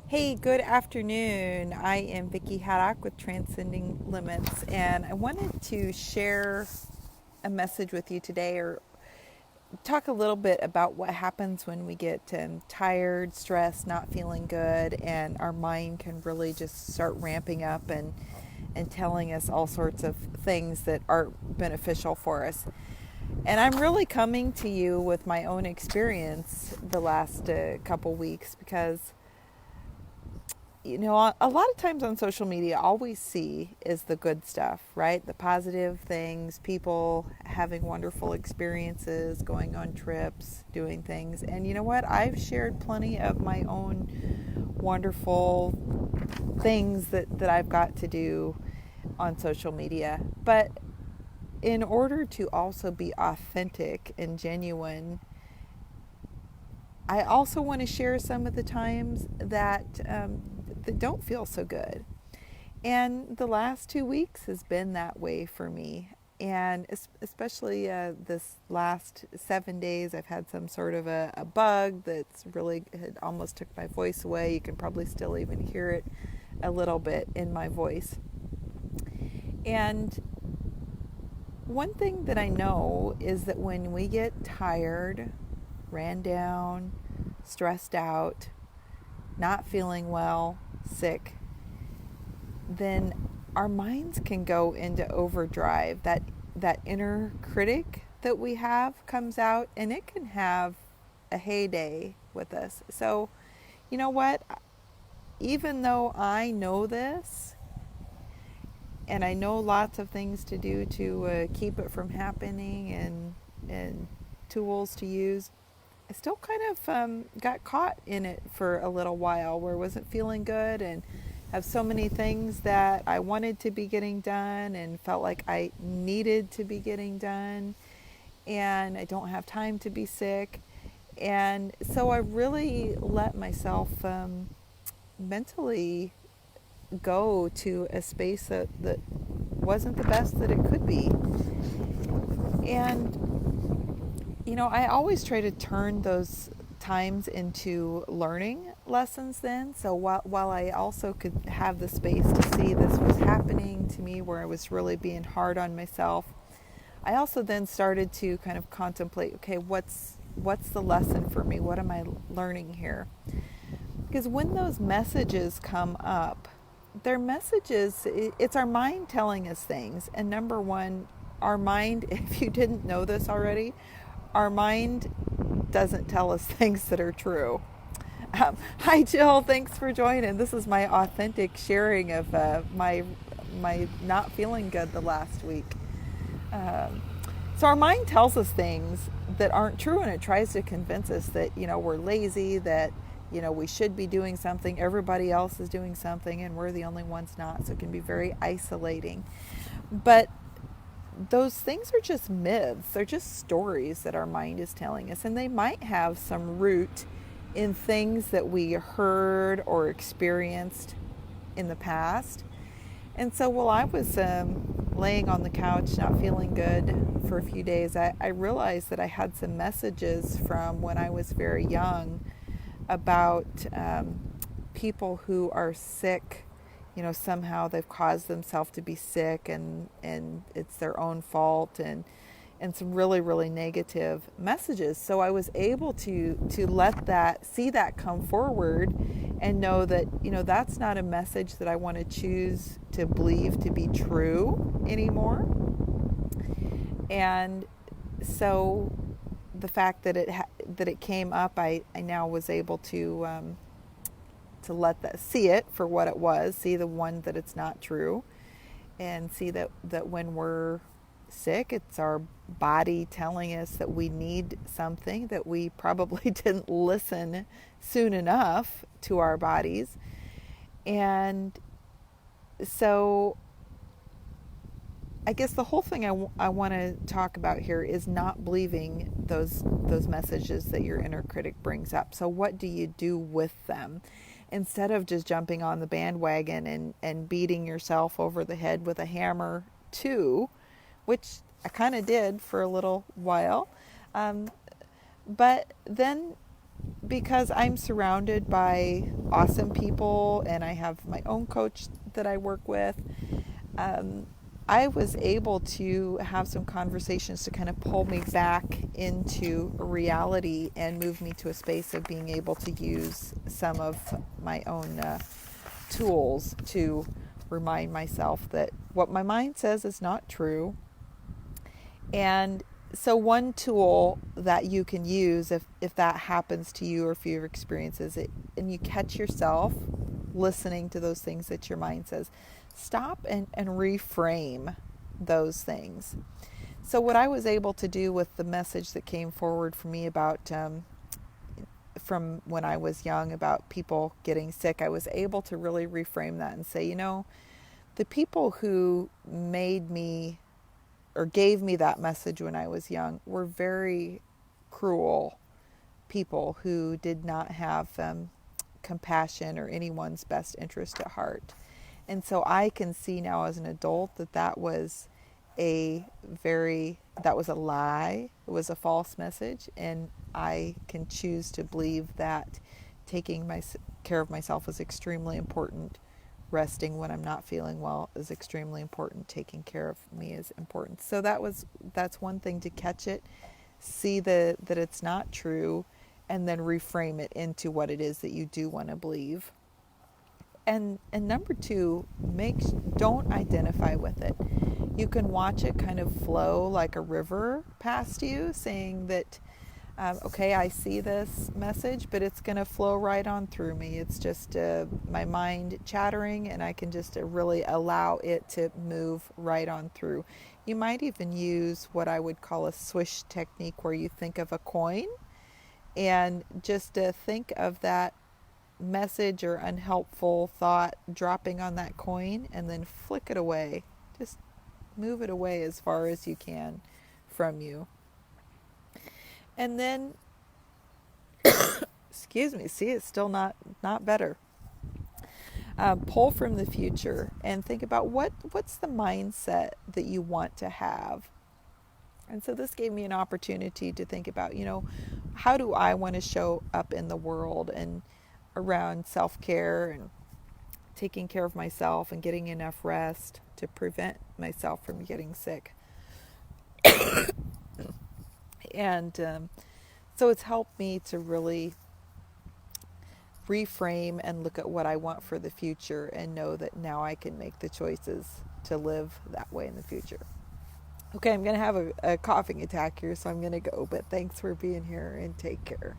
Hey, good afternoon. I am Vicki Haddock with Transcending Limits, and I wanted to share a message with you today or talk a little bit about what happens when we get tired, stressed, not feeling good, and our mind can really just start ramping up and telling us all sorts of things that aren't beneficial for us. And I'm really coming to you with my own experience the last couple weeks because a lot of times on social media, all we see is the good stuff, right? The positive things, people having wonderful experiences, going on trips, doing things. And you know what? I've shared plenty of my own wonderful things that I've got to do on social media. But in order to also be authentic and genuine, I also want to share some of the times that don't feel so good. And the last 2 weeks has been that way for me. And especially this last 7 days, I've had some sort of a bug that's really had almost took my voice away. You can probably still even hear it a little bit in my voice. And one thing that I know is that when we get tired, ran down, stressed out, not feeling well, sick, then our minds can go into overdrive. That inner critic that we have comes out and it can have a heyday with us. So, you know what? Even though I know this and I know lots of things to do to keep it from happening and tools to use, I still kind of got caught in it for a little while where I wasn't feeling good and have so many things that I wanted to be getting done and felt like I needed to be getting done, and I don't have time to be sick. And so I really let myself mentally go to a space that wasn't the best that it could be. And I always try to turn those times into learning lessons then. So while I also could have the space to see this was happening to me where I was really being hard on myself, I also then started to kind of contemplate, okay, what's the lesson for me? What am I learning here? Because when those messages come up, they're messages, it's our mind telling us things. And number one, our mind, if you didn't know this already, our mind doesn't tell us things that are true. Hi, Jill. Thanks for joining. This is my authentic sharing of my not feeling good the last week. Um, so our mind tells us things that aren't true, and it tries to convince us that we're lazy, that we should be doing something. Everybody else is doing something, and we're the only ones not. So it can be very isolating. But those things are just myths. They're just stories that our mind is telling us, and they might have some root in things that we heard or experienced in the past. And so while I was laying on the couch not feeling good for a few days, I realized that I had some messages from when I was very young about people who are sick. Somehow they've caused themselves to be sick, and it's their own fault, and some really, really negative messages. So I was able to see that come forward and know that, that's not a message that I want to choose to believe to be true anymore. And so the fact that it came up, I now was able to see it for what it was, see the one that it's not true, and see that when we're sick, it's our body telling us that we need something, that we probably didn't listen soon enough to our bodies. And so I guess the whole thing I want to talk about here is not believing those messages that your inner critic brings up. So what do you do with them? Instead of just jumping on the bandwagon and beating yourself over the head with a hammer too, which I kind of did for a little while. But then because I'm surrounded by awesome people and I have my own coach that I work with, um, I was able to have some conversations to kind of pull me back into reality and move me to a space of being able to use some of my own tools to remind myself that what my mind says is not true. And so one tool that you can use if that happens to you or if you've experienced it and you catch yourself listening to those things that your mind says, stop and reframe those things. So what I was able to do with the message that came forward for me about from when I was young about people getting sick, I was able to really reframe that and say, the people who made me or gave me that message when I was young were very cruel people who did not have compassion or anyone's best interest at heart. And so I can see now as an adult that was that was a lie. It was a false message. And I can choose to believe that taking care of myself is extremely important. Resting when I'm not feeling well is extremely important. Taking care of me is important. So that's one thing, to catch it, see that it's not true, and then reframe it into what it is that you do want to believe. And number two, don't identify with it. You can watch it kind of flow like a river past you, saying that okay, I see this message, but it's going to flow right on through me. It's just my mind chattering, and I can just really allow it to move right on through. You might even use what I would call a swish technique, where you think of a coin and just think of that message or unhelpful thought dropping on that coin, and then flick it away. Just move it away as far as you can from you. And then, excuse me, see, it's still not better. Pull from the future and think about what's the mindset that you want to have. And so this gave me an opportunity to think about, how do I want to show up in the world and around self-care and taking care of myself and getting enough rest to prevent myself from getting sick. And so it's helped me to really reframe and look at what I want for the future, and know that now I can make the choices to live that way in the future. Okay, I'm going to have a coughing attack here, so I'm going to go. But thanks for being here, and take care.